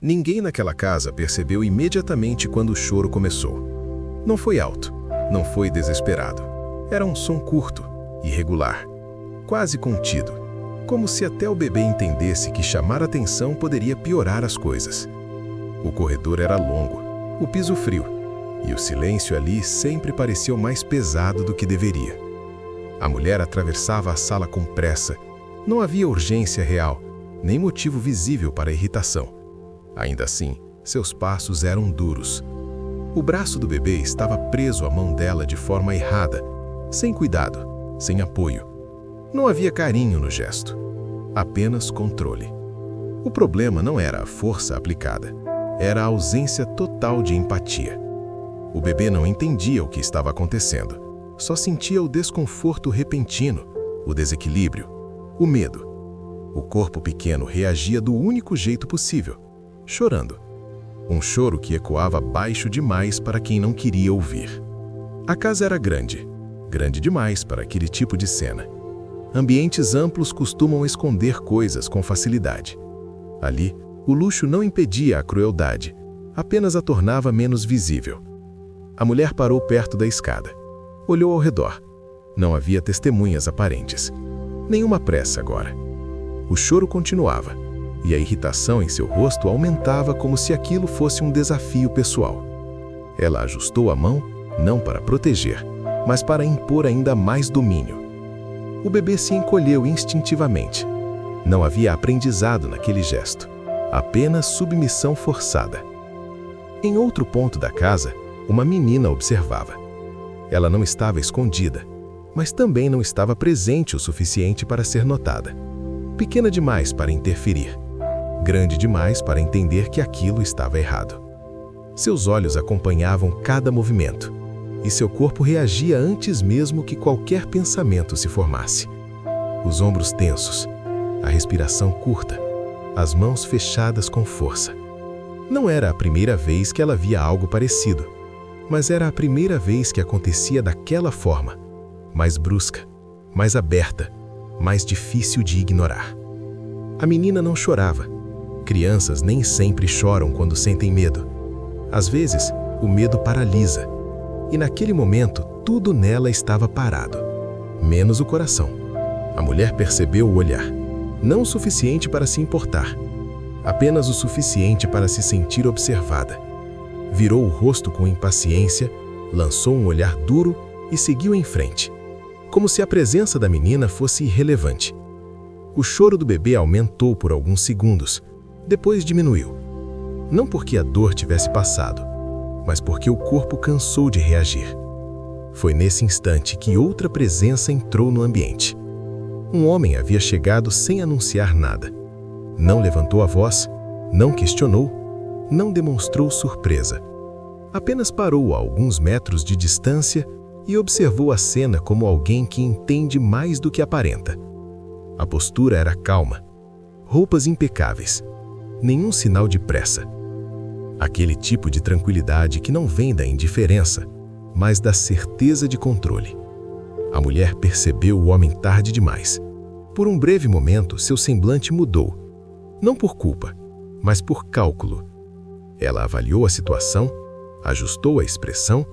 Ninguém naquela casa percebeu imediatamente quando o choro começou. Não foi alto, não foi desesperado. Era um som curto, irregular, quase contido, como se até o bebê entendesse que chamar atenção poderia piorar as coisas. O corredor era longo, o piso frio, e o silêncio ali sempre pareceu mais pesado do que deveria. A mulher atravessava a sala com pressa. Não havia urgência real, nem motivo visível para a irritação. Ainda assim, seus passos eram duros. O braço do bebê estava preso à mão dela de forma errada, sem cuidado, sem apoio. Não havia carinho no gesto, apenas controle. O problema não era a força aplicada, era a ausência total de empatia. O bebê não entendia o que estava acontecendo, só sentia o desconforto repentino, o desequilíbrio, o medo. O corpo pequeno reagia do único jeito possível, chorando. Um choro que ecoava baixo demais para quem não queria ouvir. A casa era grande, grande demais para aquele tipo de cena. Ambientes amplos costumam esconder coisas com facilidade. Ali, o luxo não impedia a crueldade, apenas a tornava menos visível. A mulher parou perto da escada. Olhou ao redor. Não havia testemunhas aparentes. Nenhuma pressa agora. O choro continuava, e a irritação em seu rosto aumentava como se aquilo fosse um desafio pessoal. Ela ajustou a mão, não para proteger, mas para impor ainda mais domínio. O bebê se encolheu instintivamente. Não havia aprendizado naquele gesto, apenas submissão forçada. Em outro ponto da casa, uma menina observava. Ela não estava escondida, mas também não estava presente o suficiente para ser notada. Pequena demais para interferir, grande demais para entender que aquilo estava errado. Seus olhos acompanhavam cada movimento, e seu corpo reagia antes mesmo que qualquer pensamento se formasse. Os ombros tensos, a respiração curta, as mãos fechadas com força. Não era a primeira vez que ela via algo parecido, mas era a primeira vez que acontecia daquela forma, mais brusca, mais aberta, mais difícil de ignorar. A menina não chorava. Crianças nem sempre choram quando sentem medo. Às vezes, o medo paralisa. E naquele momento, tudo nela estava parado, menos o coração. A mulher percebeu o olhar, não o suficiente para se importar, apenas o suficiente para se sentir observada. Virou o rosto com impaciência, lançou um olhar duro e seguiu em frente, como se a presença da menina fosse irrelevante. O choro do bebê aumentou por alguns segundos, depois diminuiu. Não porque a dor tivesse passado, mas porque o corpo cansou de reagir. Foi nesse instante que outra presença entrou no ambiente. Um homem havia chegado sem anunciar nada. Não levantou a voz, não questionou, não demonstrou surpresa. Apenas parou a alguns metros de distância e observou a cena como alguém que entende mais do que aparenta. A postura era calma, roupas impecáveis, nenhum sinal de pressa. Aquele tipo de tranquilidade que não vem da indiferença, mas da certeza de controle. A mulher percebeu o homem tarde demais. Por um breve momento, seu semblante mudou. Não por culpa, mas por cálculo. Ela avaliou a situação, ajustou a expressão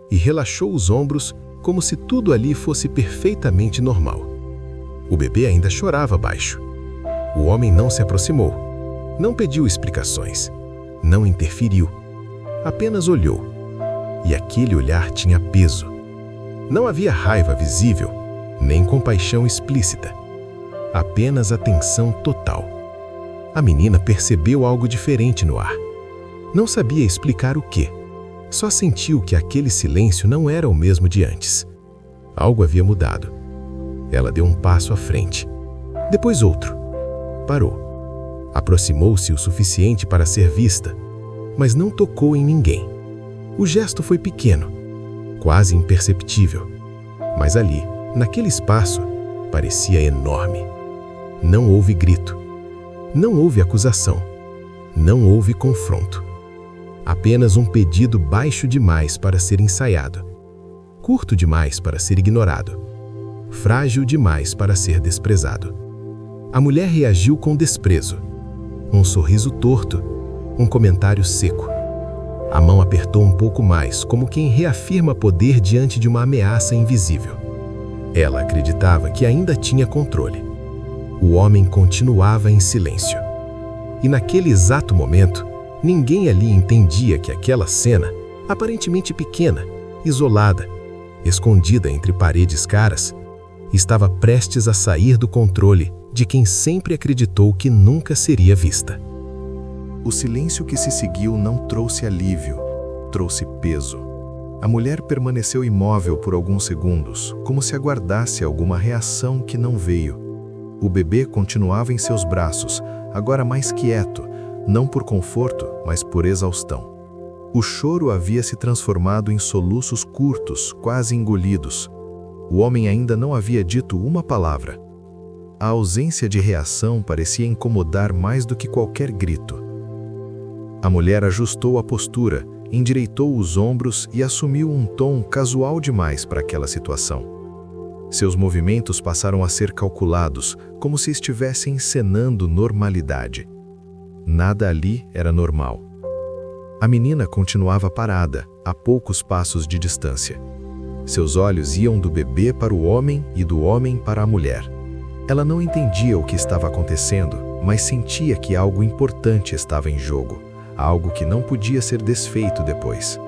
e relaxou os ombros como se tudo ali fosse perfeitamente normal. O bebê ainda chorava baixo. O homem não se aproximou, não pediu explicações, não interferiu, apenas olhou. E aquele olhar tinha peso. Não havia raiva visível, nem compaixão explícita. Apenas atenção total. A menina percebeu algo diferente no ar. Não sabia explicar o quê. Só sentiu que aquele silêncio não era o mesmo de antes. Algo havia mudado. Ela deu um passo à frente. Depois outro. Parou. Aproximou-se o suficiente para ser vista, mas não tocou em ninguém. O gesto foi pequeno, quase imperceptível. Mas ali, naquele espaço, parecia enorme. Não houve grito. Não houve acusação. Não houve confronto. Apenas um pedido baixo demais para ser ensaiado. Curto demais para ser ignorado. Frágil demais para ser desprezado. A mulher reagiu com desprezo. Um sorriso torto. Um comentário seco. A mão apertou um pouco mais, como quem reafirma poder diante de uma ameaça invisível. Ela acreditava que ainda tinha controle. O homem continuava em silêncio. E naquele exato momento, ninguém ali entendia que aquela cena, aparentemente pequena, isolada, escondida entre paredes caras, estava prestes a sair do controle de quem sempre acreditou que nunca seria vista. O silêncio que se seguiu não trouxe alívio, trouxe peso. A mulher permaneceu imóvel por alguns segundos, como se aguardasse alguma reação que não veio. O bebê continuava em seus braços, agora mais quieto, não por conforto, mas por exaustão. O choro havia se transformado em soluços curtos, quase engolidos. O homem ainda não havia dito uma palavra. A ausência de reação parecia incomodar mais do que qualquer grito. A mulher ajustou a postura, endireitou os ombros e assumiu um tom casual demais para aquela situação. Seus movimentos passaram a ser calculados, como se estivesse encenando normalidade. Nada ali era normal. A menina continuava parada, a poucos passos de distância. Seus olhos iam do bebê para o homem e do homem para a mulher. Ela não entendia o que estava acontecendo, mas sentia que algo importante estava em jogo, algo que não podia ser desfeito depois.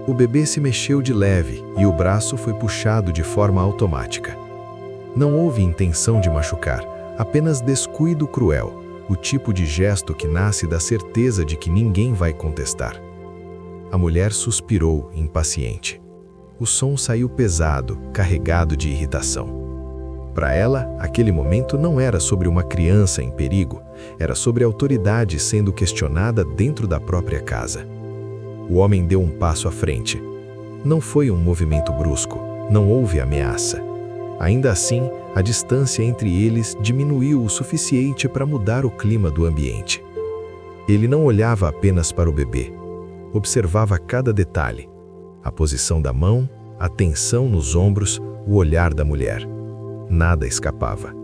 O bebê se mexeu de leve e o braço foi puxado de forma automática. Não houve intenção de machucar, apenas descuido cruel, o tipo de gesto que nasce da certeza de que ninguém vai contestar. A mulher suspirou, impaciente. O som saiu pesado, carregado de irritação. Para ela, aquele momento não era sobre uma criança em perigo, era sobre a autoridade sendo questionada dentro da própria casa. O homem deu um passo à frente. Não foi um movimento brusco, não houve ameaça. Ainda assim, a distância entre eles diminuiu o suficiente para mudar o clima do ambiente. Ele não olhava apenas para o bebê. Observava cada detalhe. A posição da mão, a tensão nos ombros, o olhar da mulher. Nada escapava.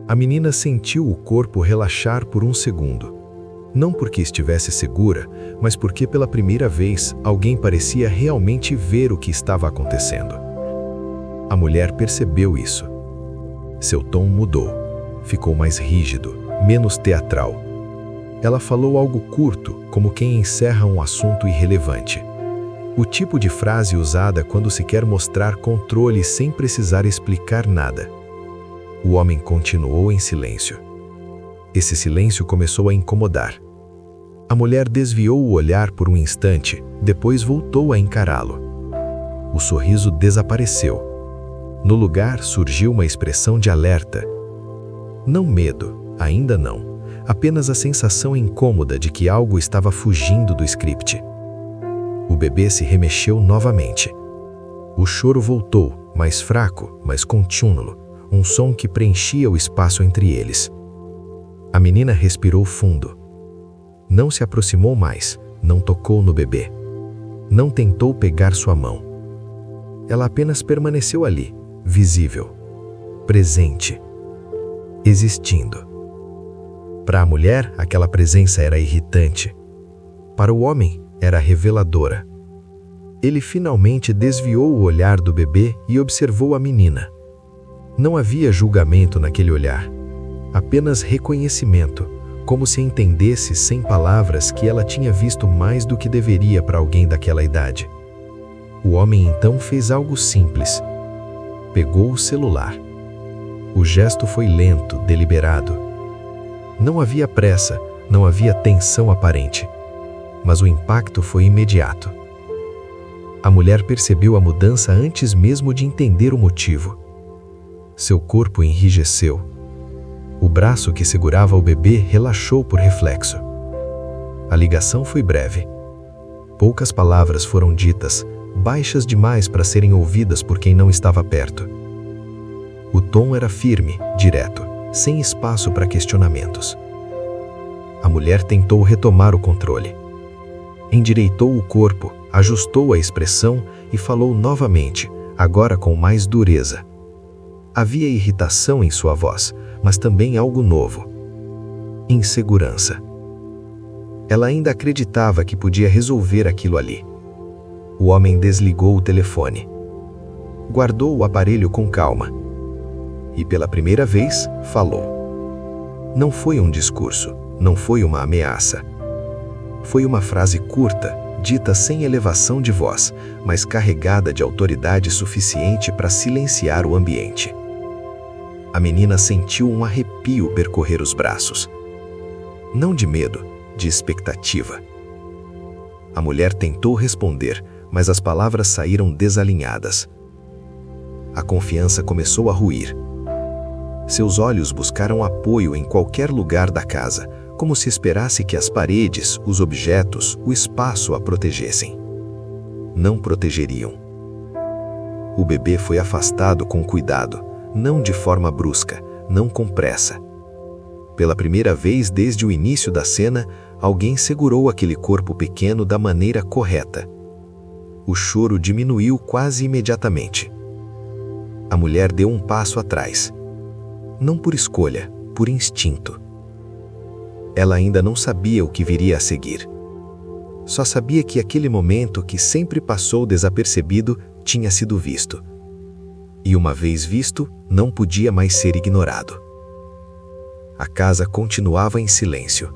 A menina sentiu o corpo relaxar por um segundo. Não porque estivesse segura, mas porque pela primeira vez alguém parecia realmente ver o que estava acontecendo. A mulher percebeu isso. Seu tom mudou. Ficou mais rígido, menos teatral. Ela falou algo curto, como quem encerra um assunto irrelevante. O tipo de frase usada quando se quer mostrar controle sem precisar explicar nada. O homem continuou em silêncio. Esse silêncio começou a incomodar. A mulher desviou o olhar por um instante, depois voltou a encará-lo. O sorriso desapareceu. No lugar surgiu uma expressão de alerta. Não medo, ainda não. Apenas a sensação incômoda de que algo estava fugindo do script. O bebê se remexeu novamente. O choro voltou, mais fraco, mais contínuo, um som que preenchia o espaço entre eles. A menina respirou fundo. Não se aproximou mais, não tocou no bebê. Não tentou pegar sua mão. Ela apenas permaneceu ali, visível, presente, existindo. Para a mulher, aquela presença era irritante. Para o homem, era reveladora. Ele finalmente desviou o olhar do bebê e observou a menina. Não havia julgamento naquele olhar, apenas reconhecimento, como se entendesse sem palavras que ela tinha visto mais do que deveria para alguém daquela idade. O homem então fez algo simples. Pegou o celular. O gesto foi lento, deliberado. Não havia pressa, não havia tensão aparente. Mas o impacto foi imediato. A mulher percebeu a mudança antes mesmo de entender o motivo. Seu corpo enrijeceu. O braço que segurava o bebê relaxou por reflexo. A ligação foi breve. Poucas palavras foram ditas, baixas demais para serem ouvidas por quem não estava perto. O tom era firme, direto, sem espaço para questionamentos. A mulher tentou retomar o controle. Endireitou o corpo, ajustou a expressão e falou novamente, agora com mais dureza. Havia irritação em sua voz, mas também algo novo. Insegurança. Ela ainda acreditava que podia resolver aquilo ali. O homem desligou o telefone. Guardou o aparelho com calma. E pela primeira vez, falou. Não foi um discurso, não foi uma ameaça. Foi uma frase curta, dita sem elevação de voz, mas carregada de autoridade suficiente para silenciar o ambiente. A menina sentiu um arrepio percorrer os braços. Não de medo, de expectativa. A mulher tentou responder, mas as palavras saíram desalinhadas. A confiança começou a ruir. Seus olhos buscaram apoio em qualquer lugar da casa, como se esperasse que as paredes, os objetos, o espaço a protegessem. Não protegeriam. O bebê foi afastado com cuidado, não de forma brusca, não com pressa. Pela primeira vez desde o início da cena, alguém segurou aquele corpo pequeno da maneira correta. O choro diminuiu quase imediatamente. A mulher deu um passo atrás. Não por escolha, por instinto. Ela ainda não sabia o que viria a seguir. Só sabia que aquele momento que sempre passou desapercebido tinha sido visto. E uma vez visto, não podia mais ser ignorado. A casa continuava em silêncio.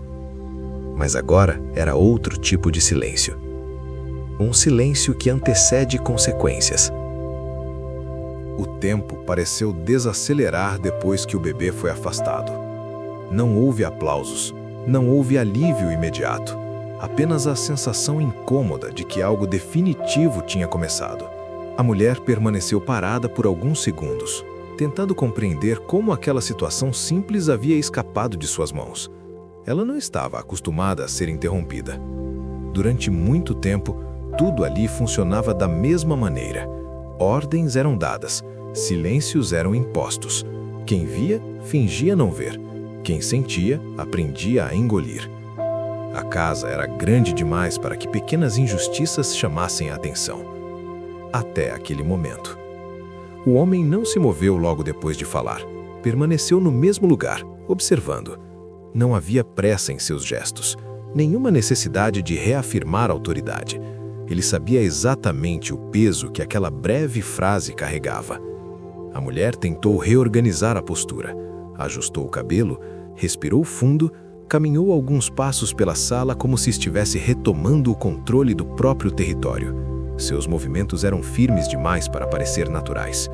Mas agora era outro tipo de silêncio. Um silêncio que antecede consequências. O tempo pareceu desacelerar depois que o bebê foi afastado. Não houve aplausos, não houve alívio imediato, apenas a sensação incômoda de que algo definitivo tinha começado. A mulher permaneceu parada por alguns segundos, tentando compreender como aquela situação simples havia escapado de suas mãos. Ela não estava acostumada a ser interrompida. Durante muito tempo, tudo ali funcionava da mesma maneira. Ordens eram dadas, silêncios eram impostos. Quem via, fingia não ver. Quem sentia, aprendia a engolir. A casa era grande demais para que pequenas injustiças chamassem a atenção. Até aquele momento. O homem não se moveu logo depois de falar. Permaneceu no mesmo lugar, observando. Não havia pressa em seus gestos, nenhuma necessidade de reafirmar a autoridade. Ele sabia exatamente o peso que aquela breve frase carregava. A mulher tentou reorganizar a postura, ajustou o cabelo, respirou fundo, caminhou alguns passos pela sala como se estivesse retomando o controle do próprio território. Seus movimentos eram firmes demais para parecer naturais.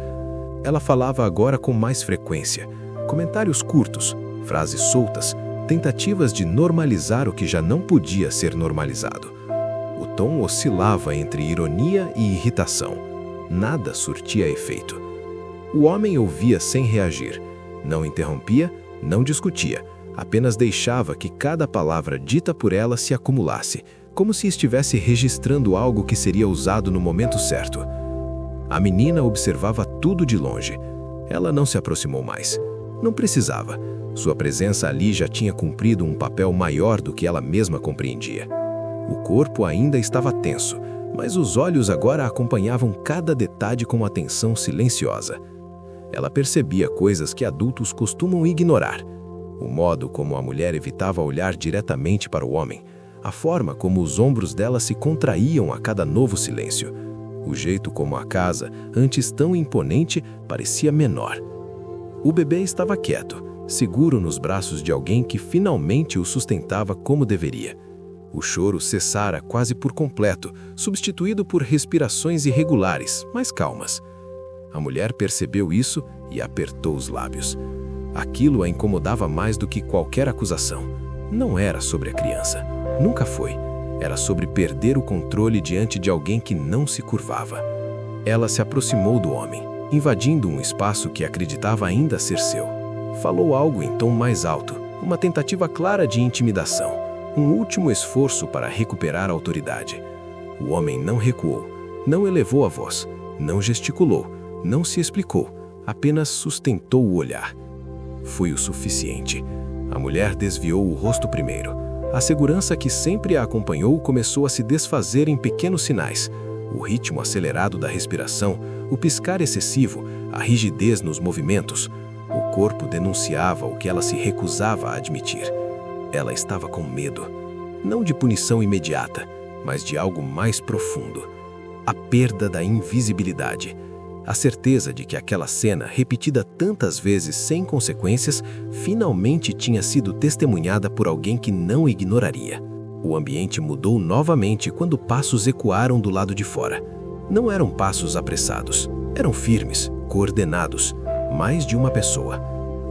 Ela falava agora com mais frequência, comentários curtos, frases soltas, tentativas de normalizar o que já não podia ser normalizado. O tom oscilava entre ironia e irritação. Nada surtia efeito. O homem ouvia sem reagir. Não interrompia, não discutia. Apenas deixava que cada palavra dita por ela se acumulasse, como se estivesse registrando algo que seria usado no momento certo. A menina observava tudo de longe. Ela não se aproximou mais. Não precisava. Sua presença ali já tinha cumprido um papel maior do que ela mesma compreendia. O corpo ainda estava tenso, mas os olhos agora acompanhavam cada detalhe com atenção silenciosa. Ela percebia coisas que adultos costumam ignorar. O modo como a mulher evitava olhar diretamente para o homem, a forma como os ombros dela se contraíam a cada novo silêncio, o jeito como a casa, antes tão imponente, parecia menor. O bebê estava quieto, seguro nos braços de alguém que finalmente o sustentava como deveria. O choro cessara quase por completo, substituído por respirações irregulares, mas calmas. A mulher percebeu isso e apertou os lábios. Aquilo a incomodava mais do que qualquer acusação. Não era sobre a criança. Nunca foi. Era sobre perder o controle diante de alguém que não se curvava. Ela se aproximou do homem, invadindo um espaço que acreditava ainda ser seu. Falou algo em tom mais alto, uma tentativa clara de intimidação, um último esforço para recuperar a autoridade. O homem não recuou, não elevou a voz, não gesticulou, não se explicou, apenas sustentou o olhar. Foi o suficiente. A mulher desviou o rosto primeiro. A segurança que sempre a acompanhou começou a se desfazer em pequenos sinais. O ritmo acelerado da respiração, o piscar excessivo, a rigidez nos movimentos. O corpo denunciava o que ela se recusava a admitir. Ela estava com medo. Não de punição imediata, mas de algo mais profundo. A perda da invisibilidade. A certeza de que aquela cena, repetida tantas vezes sem consequências, finalmente tinha sido testemunhada por alguém que não ignoraria. O ambiente mudou novamente quando passos ecoaram do lado de fora. Não eram passos apressados, eram firmes, coordenados, mais de uma pessoa.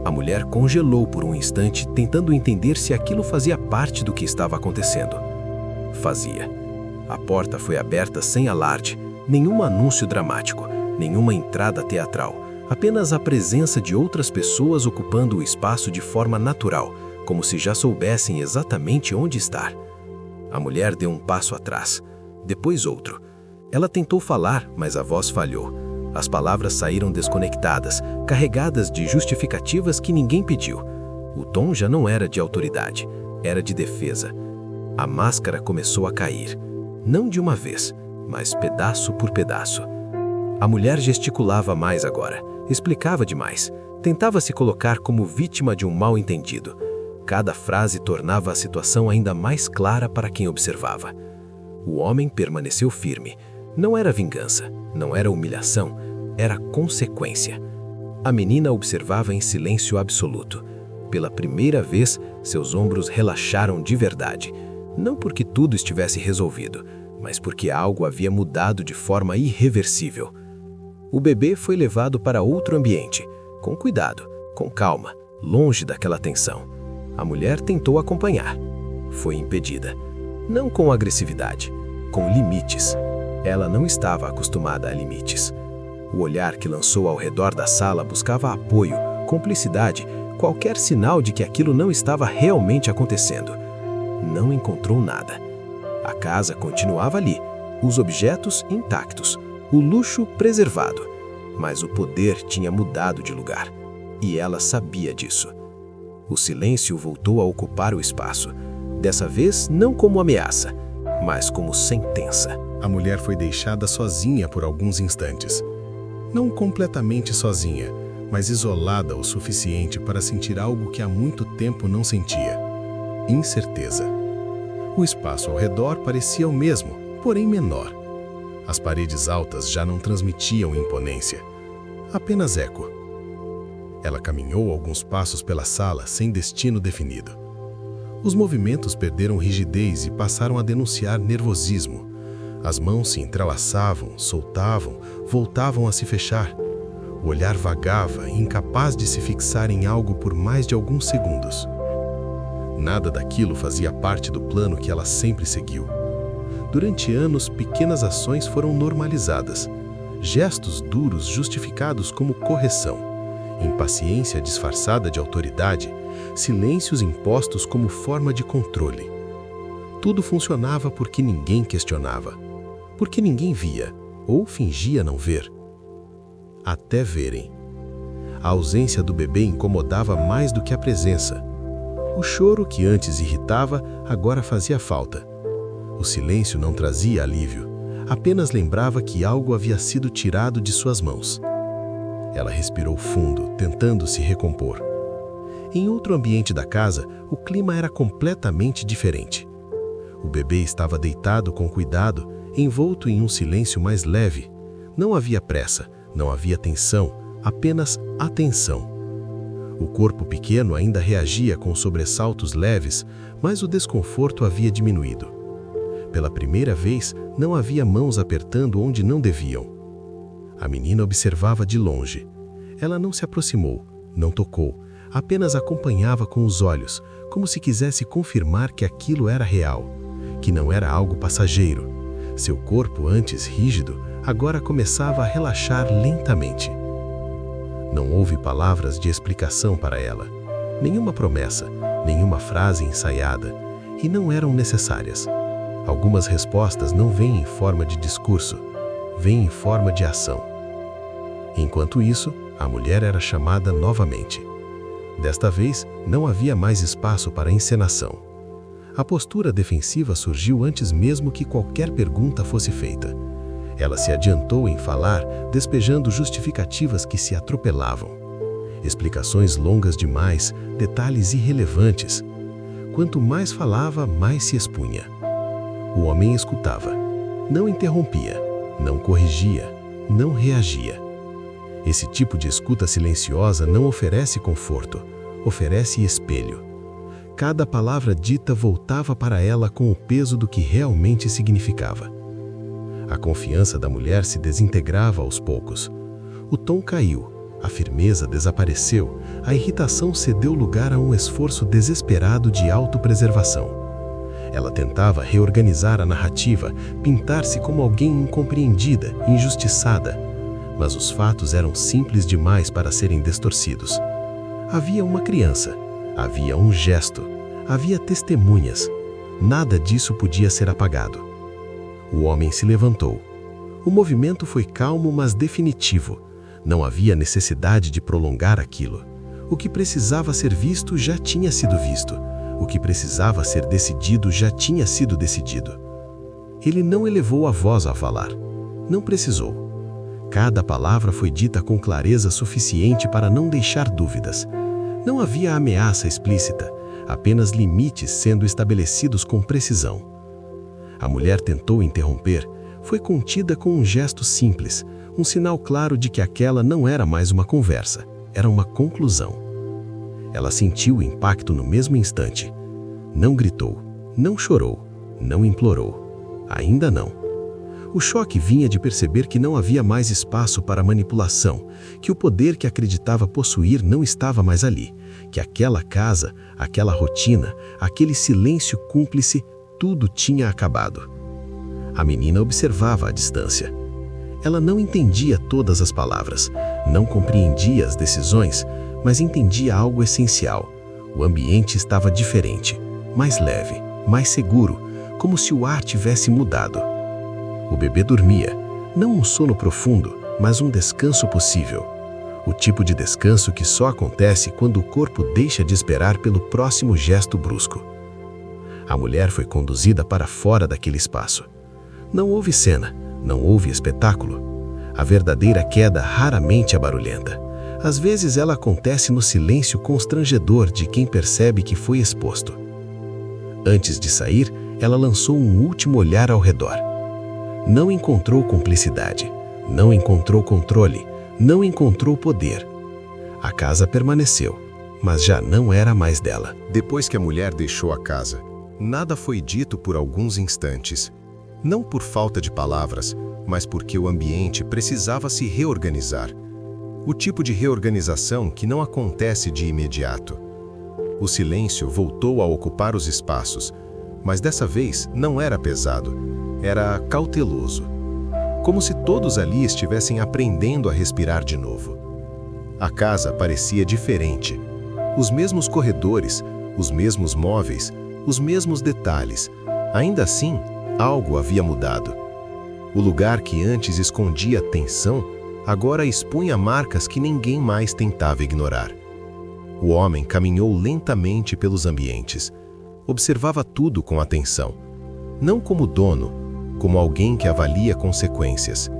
A mulher congelou por um instante, tentando entender se aquilo fazia parte do que estava acontecendo. Fazia. A porta foi aberta sem alarde, nenhum anúncio dramático, nenhuma entrada teatral, apenas a presença de outras pessoas ocupando o espaço de forma natural, como se já soubessem exatamente onde estar. A mulher deu um passo atrás, depois outro. Ela tentou falar, mas a voz falhou. As palavras saíram desconectadas, carregadas de justificativas que ninguém pediu. O tom já não era de autoridade, era de defesa. A máscara começou a cair, não de uma vez, mas pedaço por pedaço. A mulher gesticulava mais agora, explicava demais, tentava se colocar como vítima de um mal-entendido. Cada frase tornava a situação ainda mais clara para quem observava. O homem permaneceu firme. Não era vingança, não era humilhação, era consequência. A menina observava em silêncio absoluto. Pela primeira vez, seus ombros relaxaram de verdade. Não porque tudo estivesse resolvido, mas porque algo havia mudado de forma irreversível. O bebê foi levado para outro ambiente, com cuidado, com calma, longe daquela tensão. A mulher tentou acompanhar. Foi impedida. Não com agressividade, com limites. Ela não estava acostumada a limites. O olhar que lançou ao redor da sala buscava apoio, cumplicidade, qualquer sinal de que aquilo não estava realmente acontecendo. Não encontrou nada. A casa continuava ali, os objetos intactos, o luxo preservado. Mas o poder tinha mudado de lugar, e ela sabia disso. O silêncio voltou a ocupar o espaço, dessa vez não como ameaça, mas como sentença. A mulher foi deixada sozinha por alguns instantes. Não completamente sozinha, mas isolada o suficiente para sentir algo que há muito tempo não sentia: incerteza. O espaço ao redor parecia o mesmo, porém menor. As paredes altas já não transmitiam imponência, apenas eco. Ela caminhou alguns passos pela sala sem destino definido. Os movimentos perderam rigidez e passaram a denunciar nervosismo. As mãos se entrelaçavam, soltavam, voltavam a se fechar. O olhar vagava, incapaz de se fixar em algo por mais de alguns segundos. Nada daquilo fazia parte do plano que ela sempre seguiu. Durante anos, pequenas ações foram normalizadas. Gestos duros justificados como correção. Impaciência disfarçada de autoridade. Silêncios impostos como forma de controle. Tudo funcionava porque ninguém questionava. Porque ninguém via, ou fingia não ver. Até verem. A ausência do bebê incomodava mais do que a presença. O choro que antes irritava, agora fazia falta. O silêncio não trazia alívio, apenas lembrava que algo havia sido tirado de suas mãos. Ela respirou fundo, tentando se recompor. Em outro ambiente da casa, o clima era completamente diferente. O bebê estava deitado com cuidado, envolto em um silêncio mais leve. Não havia pressa, não havia tensão, apenas atenção. O corpo pequeno ainda reagia com sobressaltos leves, mas o desconforto havia diminuído. Pela primeira vez, não havia mãos apertando onde não deviam. A menina observava de longe. Ela não se aproximou, não tocou, apenas acompanhava com os olhos, como se quisesse confirmar que aquilo era real, que não era algo passageiro. Seu corpo, antes rígido, agora começava a relaxar lentamente. Não houve palavras de explicação para ela, nenhuma promessa, nenhuma frase ensaiada, e não eram necessárias. Algumas respostas não vêm em forma de discurso, vêm em forma de ação. Enquanto isso, a mulher era chamada novamente. Desta vez, não havia mais espaço para encenação. A postura defensiva surgiu antes mesmo que qualquer pergunta fosse feita. Ela se adiantou em falar, despejando justificativas que se atropelavam. Explicações longas demais, detalhes irrelevantes. quanto mais falava, mais se expunha. O homem escutava, não interrompia, não corrigia, não reagia. Esse tipo de escuta silenciosa não oferece conforto, oferece espelho. Cada palavra dita voltava para ela com o peso do que realmente significava. A confiança da mulher se desintegrava aos poucos. O tom caiu, a firmeza desapareceu, a irritação cedeu lugar a um esforço desesperado de autopreservação. Ela tentava reorganizar a narrativa, pintar-se como alguém incompreendida, injustiçada. Mas os fatos eram simples demais para serem distorcidos. Havia uma criança, havia um gesto, havia testemunhas. Nada disso podia ser apagado. O homem se levantou. O movimento foi calmo, mas definitivo. Não havia necessidade de prolongar aquilo. O que precisava ser visto já tinha sido visto. O que precisava ser decidido já tinha sido decidido. Ele não elevou a voz ao falar. Não precisou. Cada palavra foi dita com clareza suficiente para não deixar dúvidas. Não havia ameaça explícita, apenas limites sendo estabelecidos com precisão. A mulher tentou interromper, foi contida com um gesto simples, um sinal claro de que aquela não era mais uma conversa, era uma conclusão. Ela sentiu o impacto no mesmo instante. Não gritou, não chorou, não implorou. Ainda não. O choque vinha de perceber que não havia mais espaço para manipulação, que o poder que acreditava possuir não estava mais ali, que aquela casa, aquela rotina, aquele silêncio cúmplice, tudo tinha acabado. A menina observava à distância. Ela não entendia todas as palavras, não compreendia as decisões, mas entendia algo essencial. O ambiente estava diferente, mais leve, mais seguro, como se o ar tivesse mudado. O bebê dormia, não um sono profundo, mas um descanso possível. O tipo de descanso que só acontece quando o corpo deixa de esperar pelo próximo gesto brusco. A mulher foi conduzida para fora daquele espaço. Não houve cena, não houve espetáculo. A verdadeira queda raramente é barulhenta. Às vezes ela acontece no silêncio constrangedor de quem percebe que foi exposto. Antes de sair, ela lançou um último olhar ao redor. Não encontrou cumplicidade, não encontrou controle, não encontrou poder. A casa permaneceu, mas já não era mais dela. Depois que a mulher deixou a casa, nada foi dito por alguns instantes. Não por falta de palavras, mas porque o ambiente precisava se reorganizar. O tipo de reorganização que não acontece de imediato. O silêncio voltou a ocupar os espaços, mas dessa vez não era pesado, era cauteloso. Como se todos ali estivessem aprendendo a respirar de novo. A casa parecia diferente. Os mesmos corredores, os mesmos móveis, os mesmos detalhes. Ainda assim, algo havia mudado. O lugar que antes escondia tensão, agora expunha marcas que ninguém mais tentava ignorar. O homem caminhou lentamente pelos ambientes. Observava tudo com atenção. Não como dono, como alguém que avalia consequências.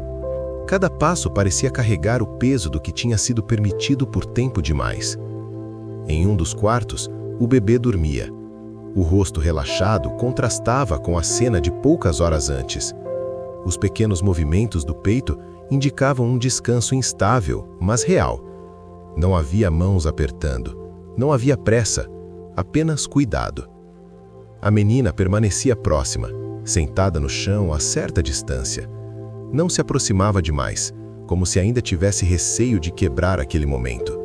Cada passo parecia carregar o peso do que tinha sido permitido por tempo demais. Em um dos quartos, o bebê dormia. O rosto relaxado contrastava com a cena de poucas horas antes. Os pequenos movimentos do peito indicavam um descanso instável, mas real. Não havia mãos apertando, não havia pressa, apenas cuidado. A menina permanecia próxima, sentada no chão a certa distância. Não se aproximava demais, como se ainda tivesse receio de quebrar aquele momento.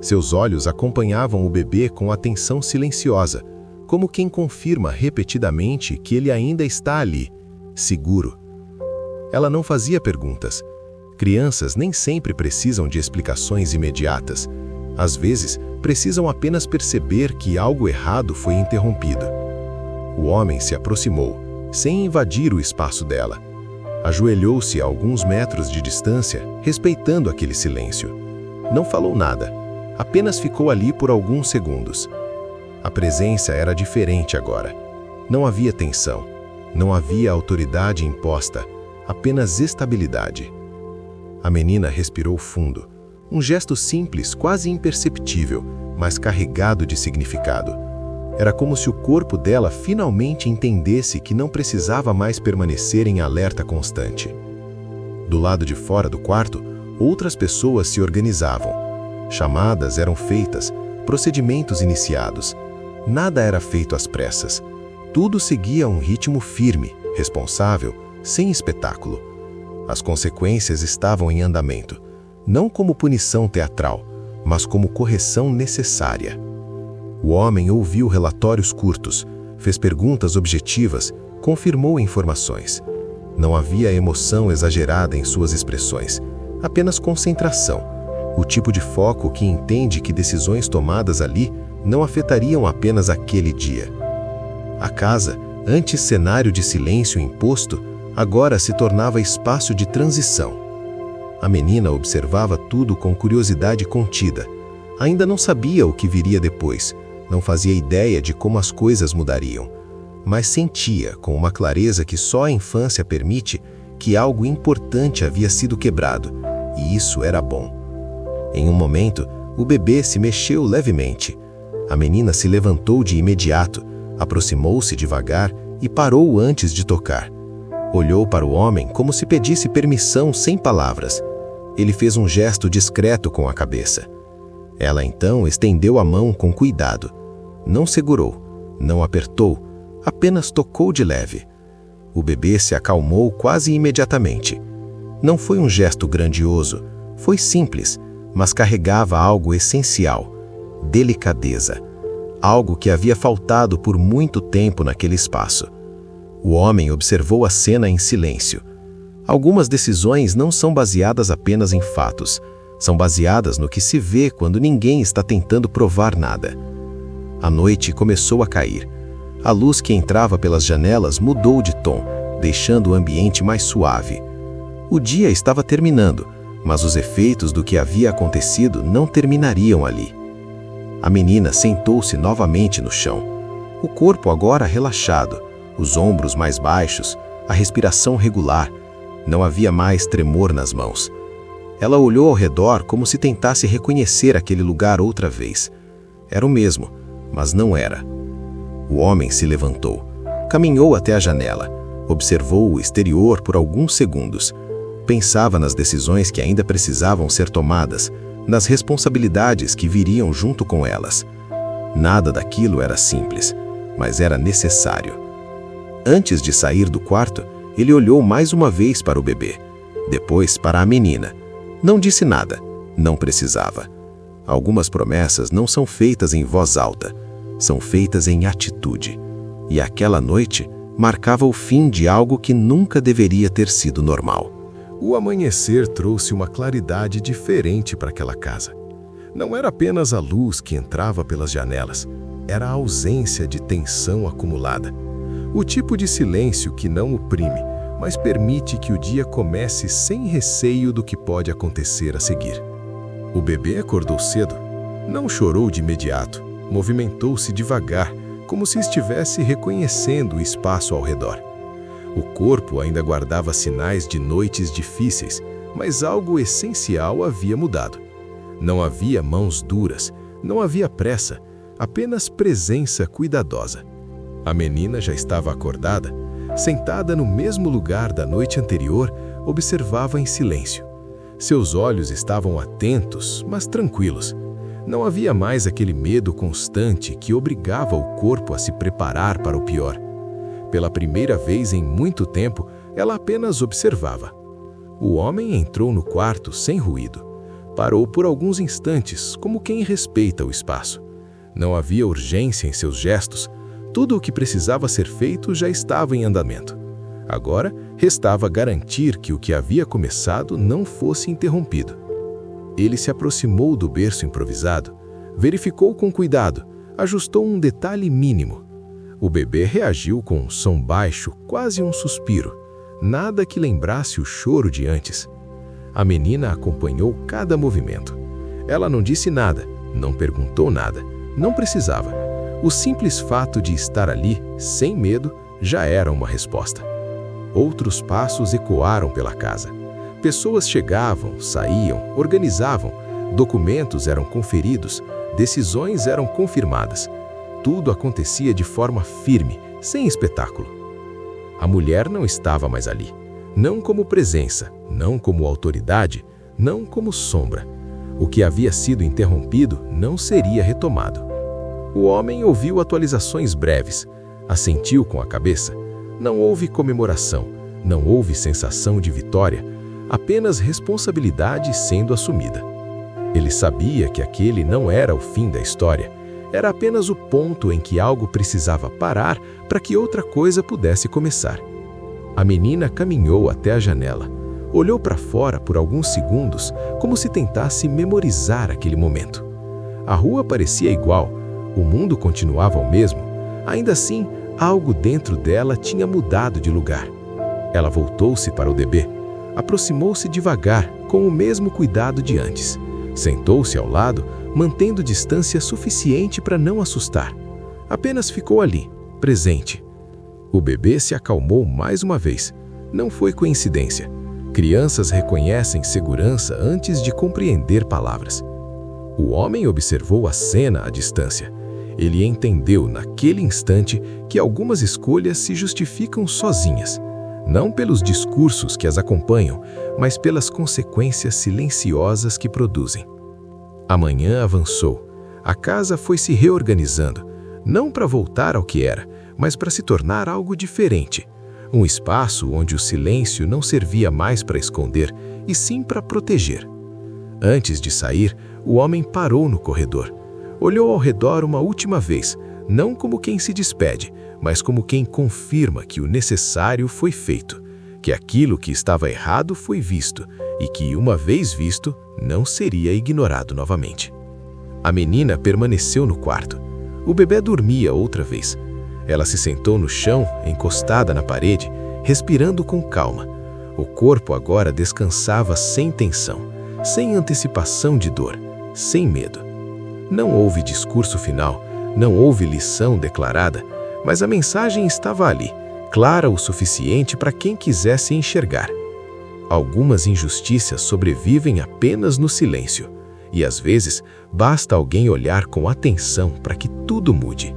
Seus olhos acompanhavam o bebê com atenção silenciosa, como quem confirma repetidamente que ele ainda está ali, seguro. Ela não fazia perguntas. Crianças nem sempre precisam de explicações imediatas. Às vezes, precisam apenas perceber que algo errado foi interrompido. O homem se aproximou, sem invadir o espaço dela. Ajoelhou-se a alguns metros de distância, respeitando aquele silêncio. Não falou nada, apenas ficou ali por alguns segundos. A presença era diferente agora. Não havia tensão, não havia autoridade imposta, apenas estabilidade. A menina respirou fundo. Um gesto simples, quase imperceptível, mas carregado de significado. Era como se o corpo dela finalmente entendesse que não precisava mais permanecer em alerta constante. Do lado de fora do quarto, outras pessoas se organizavam. Chamadas eram feitas, procedimentos iniciados. Nada era feito às pressas. Tudo seguia um ritmo firme, responsável, sem espetáculo. As consequências estavam em andamento, não como punição teatral, mas como correção necessária. O homem ouviu relatórios curtos, fez perguntas objetivas, confirmou informações. Não havia emoção exagerada em suas expressões, apenas concentração, o tipo de foco que entende que decisões tomadas ali não afetariam apenas aquele dia. A casa, antes cenário de silêncio imposto, agora se tornava espaço de transição. A menina observava tudo com curiosidade contida. Ainda não sabia o que viria depois, não fazia ideia de como as coisas mudariam, mas sentia, com uma clareza que só a infância permite, que algo importante havia sido quebrado, e isso era bom. Em um momento, o bebê se mexeu levemente. A menina se levantou de imediato, aproximou-se devagar e parou antes de tocar. Olhou para o homem como se pedisse permissão sem palavras. Ele fez um gesto discreto com a cabeça. Ela então estendeu a mão com cuidado. Não segurou, não apertou, apenas tocou de leve. O bebê se acalmou quase imediatamente. Não foi um gesto grandioso, foi simples, mas carregava algo essencial: delicadeza. Algo que havia faltado por muito tempo naquele espaço. O homem observou a cena em silêncio. Algumas decisões não são baseadas apenas em fatos. São baseadas no que se vê quando ninguém está tentando provar nada. A noite começou a cair. A luz que entrava pelas janelas mudou de tom, deixando o ambiente mais suave. O dia estava terminando, mas os efeitos do que havia acontecido não terminariam ali. A menina sentou-se novamente no chão. O corpo agora relaxado, os ombros mais baixos, a respiração regular. Não havia mais tremor nas mãos. Ela olhou ao redor como se tentasse reconhecer aquele lugar outra vez. Era o mesmo, mas não era. O homem se levantou, caminhou até a janela, observou o exterior por alguns segundos. Pensava nas decisões que ainda precisavam ser tomadas, nas responsabilidades que viriam junto com elas. Nada daquilo era simples, mas era necessário. Antes de sair do quarto, ele olhou mais uma vez para o bebê, depois para a menina. Não disse nada, não precisava. Algumas promessas não são feitas em voz alta, são feitas em atitude. E aquela noite marcava o fim de algo que nunca deveria ter sido normal. O amanhecer trouxe uma claridade diferente para aquela casa. Não era apenas a luz que entrava pelas janelas, era a ausência de tensão acumulada. O tipo de silêncio que não oprime, mas permite que o dia comece sem receio do que pode acontecer a seguir. O bebê acordou cedo. Não chorou de imediato, movimentou-se devagar, como se estivesse reconhecendo o espaço ao redor. O corpo ainda guardava sinais de noites difíceis, mas algo essencial havia mudado. Não havia mãos duras, não havia pressa, apenas presença cuidadosa. A menina já estava acordada, sentada no mesmo lugar da noite anterior, observava em silêncio. Seus olhos estavam atentos, mas tranquilos. Não havia mais aquele medo constante que obrigava o corpo a se preparar para o pior. Pela primeira vez em muito tempo, ela apenas observava. O homem entrou no quarto sem ruído. Parou por alguns instantes, como quem respeita o espaço. Não havia urgência em seus gestos. Tudo o que precisava ser feito já estava em andamento. Agora, restava garantir que o que havia começado não fosse interrompido. Ele se aproximou do berço improvisado, verificou com cuidado, ajustou um detalhe mínimo. O bebê reagiu com um som baixo, quase um suspiro, nada que lembrasse o choro de antes. A menina acompanhou cada movimento. Ela não disse nada, não perguntou nada, não precisava. O simples fato de estar ali, sem medo, já era uma resposta. Outros passos ecoaram pela casa. Pessoas chegavam, saíam, organizavam, documentos eram conferidos, decisões eram confirmadas. tudo acontecia de forma firme, sem espetáculo. A mulher não estava mais ali, não como presença, não como autoridade, não como sombra. O que havia sido interrompido não seria retomado. O homem ouviu atualizações breves, assentiu com a cabeça. Não houve comemoração, não houve sensação de vitória, apenas responsabilidade sendo assumida. Ele sabia que aquele não era o fim da história, era apenas o ponto em que algo precisava parar para que outra coisa pudesse começar. A menina caminhou até a janela, olhou para fora por alguns segundos, como se tentasse memorizar aquele momento. A rua parecia igual, o mundo continuava o mesmo, ainda assim, algo dentro dela tinha mudado de lugar. Ela voltou-se para o bebê, aproximou-se devagar, com o mesmo cuidado de antes. Sentou-se ao lado, mantendo distância suficiente para não assustar. Apenas ficou ali, presente. O bebê se acalmou mais uma vez. Não foi coincidência. Crianças reconhecem segurança antes de compreender palavras. O homem observou a cena à distância. Ele entendeu naquele instante que algumas escolhas se justificam sozinhas, não pelos discursos que as acompanham, mas pelas consequências silenciosas que produzem. A manhã avançou. A casa foi se reorganizando, não para voltar ao que era, mas para se tornar algo diferente. Um espaço onde o silêncio não servia mais para esconder, e sim para proteger. Antes de sair, o homem parou no corredor. Olhou ao redor uma última vez, não como quem se despede, mas como quem confirma que o necessário foi feito, que aquilo que estava errado foi visto e que, uma vez visto, não seria ignorado novamente. A menina permaneceu no quarto. O bebê dormia outra vez. Ela se sentou no chão, encostada na parede, respirando com calma. O corpo agora descansava sem tensão, sem antecipação de dor, sem medo. Não houve discurso final, não houve lição declarada, mas a mensagem estava ali, clara o suficiente para quem quisesse enxergar. Algumas injustiças sobrevivem apenas no silêncio, e às vezes basta alguém olhar com atenção para que tudo mude.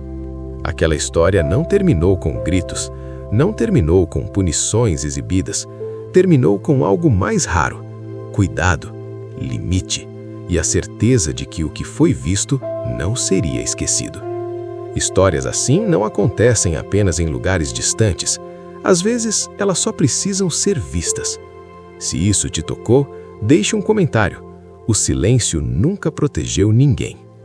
Aquela história não terminou com gritos, não terminou com punições exibidas, terminou com algo mais raro: cuidado, limite e a certeza de que o que foi visto não seria esquecido. Histórias assim não acontecem apenas em lugares distantes. Às vezes, elas só precisam ser vistas. Se isso te tocou, deixe um comentário. O silêncio nunca protegeu ninguém.